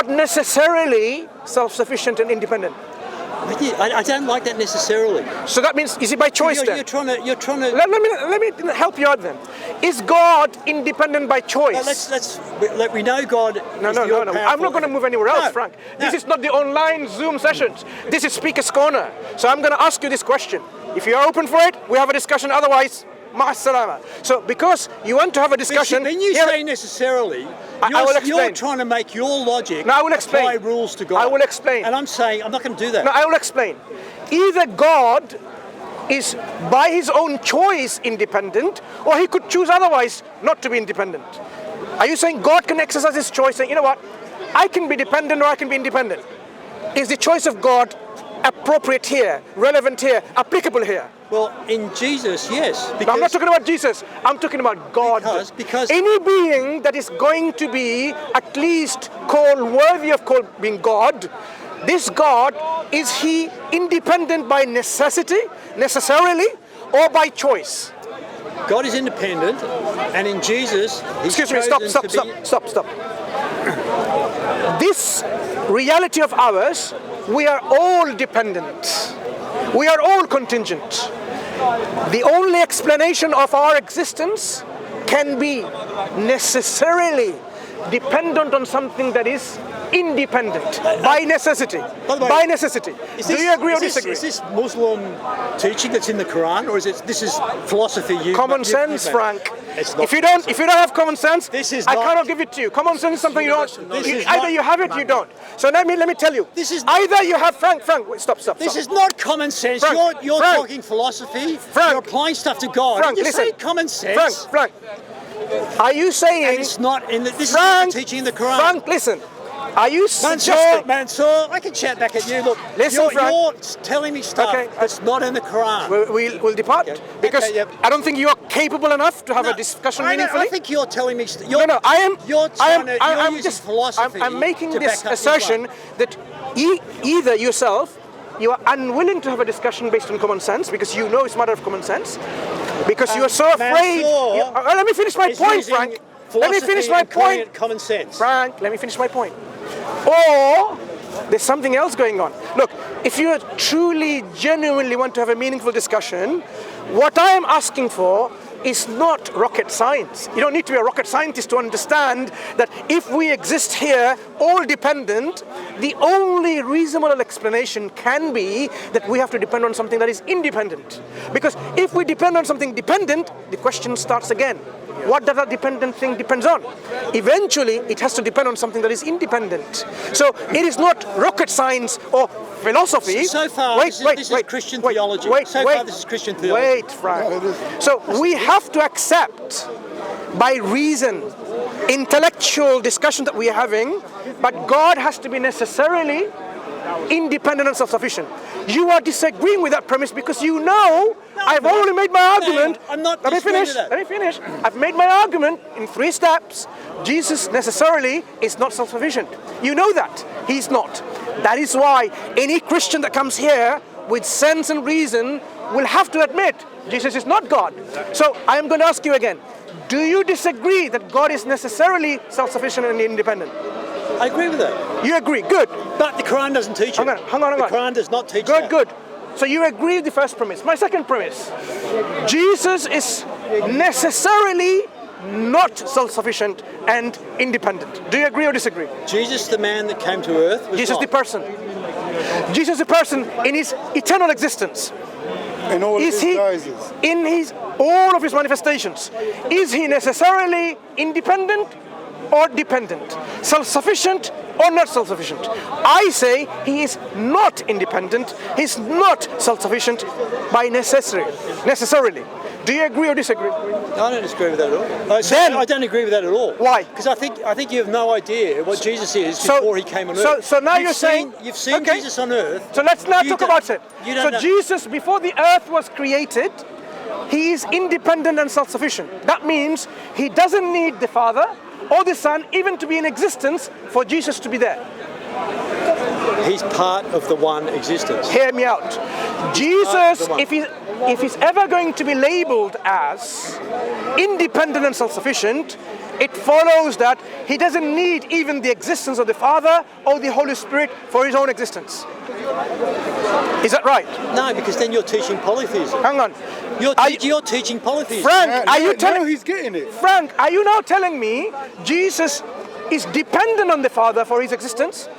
God necessarily self-sufficient and independent? I don't like that necessarily. So that means, is it by choice then? You're trying to. Let me help you out then. Is God independent by choice? We know God. No. I'm not going to move anywhere else, Frank. This is not the online Zoom sessions. This is Speaker's Corner. So I'm going to ask you this question. If you are open for it, we have a discussion. Otherwise, ma'as-salama. So because you want to have a discussion... When you say necessarily, you're trying to make your logic apply rules to God. I will explain. And I'm saying I'm not going to do that. No, I will explain. Either God is by his own choice independent, or he could choose otherwise not to be independent. Are you saying God can exercise his choice, saying, you know what, I can be dependent or I can be independent? Is the choice of God appropriate here, relevant here, applicable here? Well, in Jesus, yes. No, I'm not talking about Jesus. I'm talking about God. Because any being that is going to be at least called worthy of being God, this God, is he independent by necessarily, or by choice? God is independent, and in Jesus, he's Excuse me, stop. This reality of ours, we are all dependent. We are all contingent. The only explanation of our existence can be necessarily dependent on something that is independent by necessity. By necessity. Do you agree or disagree? Is this Muslim teaching that's in the Quran, or this is philosophy? Common sense, Frank. If you don't have common sense, I cannot give it to you. Common sense is something you don't. Either you have it, you don't. So let me tell you. Either you have Frank. Wait, stop. This is not common sense. You're talking philosophy. You're applying stuff to God. Frank, listen. Say common sense. Frank. Are you saying? And it's not in this is not the teaching in the Quran. Frank, listen. Are you suggesting? Mansur, I can chat back at you. Look, listen, you're telling me stuff that's not in the Quran. We'll depart because I don't think you are capable enough to have a discussion meaningfully. I think you're telling me. I'm just philosophy. I'm making this assertion that either yourself, you are unwilling to have a discussion based on common sense because you know it's a matter of common sense, because you are so afraid. Let me finish my point, Frank. Let me finish my point. Common sense. Frank, let me finish my point. Or there's something else going on. Look, if you truly, genuinely want to have a meaningful discussion, what I am asking for is not rocket science. You don't need to be a rocket scientist to understand that if we exist here, all dependent, the only reasonable explanation can be that we have to depend on something that is independent. Because if we depend on something dependent, the question starts again. What does that dependent thing depends on? Eventually, it has to depend on something that is independent. So it is not rocket science or philosophy. So far, this is Christian theology. This is Christian theology. Wait, Frank. So we have to accept by reason, intellectual discussion that we are having, but God has to be necessarily independent and self-sufficient. You are disagreeing with that premise because you know I've already made my argument. I'm not. Let me finish. I've made my argument in 3 steps. Jesus necessarily is not self-sufficient. You know that. He's not. That is why any Christian that comes here with sense and reason will have to admit Jesus is not God. So I am going to ask you again. Do you disagree that God is necessarily self-sufficient and independent? I agree with that. You agree? Good. But the Quran doesn't teach it. Hang on. The Quran does not teach that. Good. So you agree with the first premise. My second premise. Jesus is necessarily not self-sufficient and independent. Do you agree or disagree? Jesus, the man that came to earth, was Jesus, the person. Jesus, the person in his eternal existence. In all of his guises. In all of his manifestations. Is he necessarily independent or dependent? Self-sufficient or not self-sufficient? I say he is not independent, he's not self-sufficient by necessarily. Do you agree or disagree? I don't disagree with that at all. I don't agree with that at all. Why? Because I think you have no idea what Jesus is before he came on earth. So now you're saying you've seen Jesus on earth. So let's now talk about it. So Jesus, before the earth was created, he is independent and self-sufficient. That means he doesn't need the Father or the Son even to be in existence for Jesus to be there. He's part of the one existence. Hear me out. Jesus, if he's ever going to be labeled as independent and self-sufficient, it follows that he doesn't need even the existence of the Father or the Holy Spirit for his own existence. Is that right? No, because then you're teaching polytheism. Hang on. You're teaching polytheism. Frank, are you telling me? He's getting it. Frank, are you now telling me Jesus is dependent on the Father for his existence?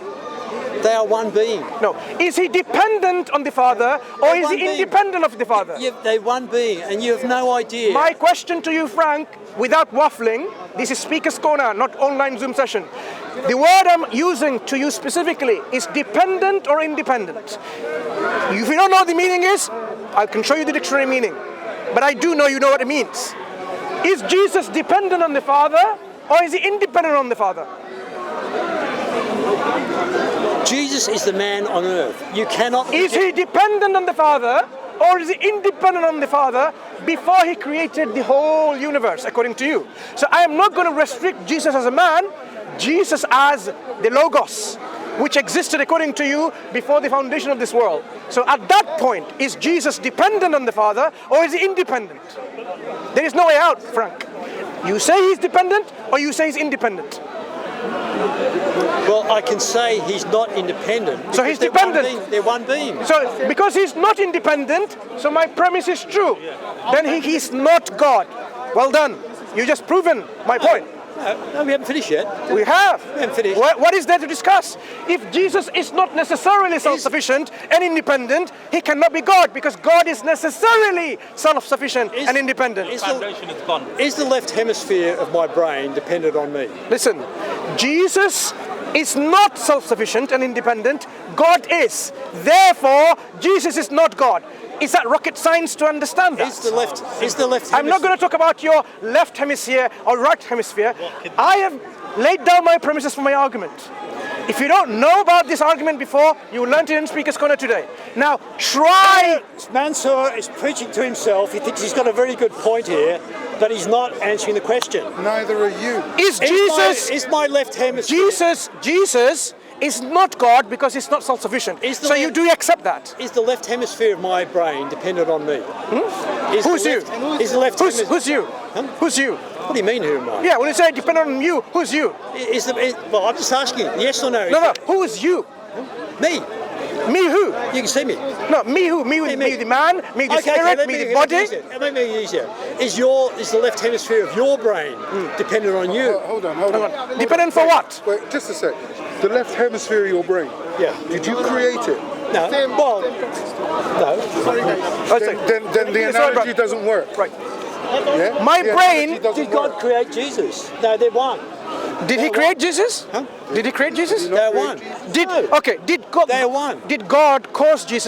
They are one being. No. Is he dependent on the Father or is he independent of the Father? They're one being and you have no idea. My question to you, Frank, without waffling, this is Speaker's Corner, not online Zoom session. The word I'm using to you specifically is dependent or independent. If you don't know what the meaning is, I can show you the dictionary meaning. But I do know you know what it means. Is Jesus dependent on the Father or is he independent on the Father? Jesus is the man on earth. You cannot... Is he dependent on the Father or is he independent on the Father before he created the whole universe, according to you? So I am not going to restrict Jesus as a man, Jesus as the Logos, which existed, according to you, before the foundation of this world. So at that point, is Jesus dependent on the Father or is he independent? There is no way out, Frank. You say he's dependent or you say he's independent? Well, I can say he's not independent. So he's dependent. They're one being. So because he's not independent, so my premise is true. Then he's not God. Well done. You just proven my point. No, we haven't finished yet. We have. We haven't finished. What is there to discuss? If Jesus is not necessarily self-sufficient and independent, he cannot be God because God is necessarily self-sufficient and independent. Is the left hemisphere of my brain dependent on me? Listen, Jesus is not self-sufficient and independent. God is. Therefore, Jesus is not God. Is that rocket science to understand that? Is the left hemisphere? I'm not going to talk about your left hemisphere or right hemisphere. I have laid down my premises for my argument. If you don't know about this argument before, you learned it in Speaker's Corner today. Now, try... Mansur is preaching to himself. He thinks he's got a very good point here, but he's not answering the question. Neither are you. Is my left hemisphere... Jesus is not God because he's not self-sufficient. So you do accept that? Is the left hemisphere of my brain dependent on me? Who's you? Is the left hemisphere... Who's you? Huh? Who's you? What do you mean, who am I? Yeah, when you say dependent on you, who's you? Well, I'm just asking, yes or no? No, who is you? Me. Me who? You can see me. No, me who? Me the man, me the spirit, me the body? Let me use it. Is the left hemisphere of your brain dependent on you? Hold on. Dependent for what? Wait, just a sec. The left hemisphere of your brain. Yeah. Did you create it? No. Well, no. Then the analogy doesn't work. Right. Yeah? My brain... Did God create Jesus? No, they're one. Did he create Jesus? Huh? Did he create Jesus? They're one. Did God cause Jesus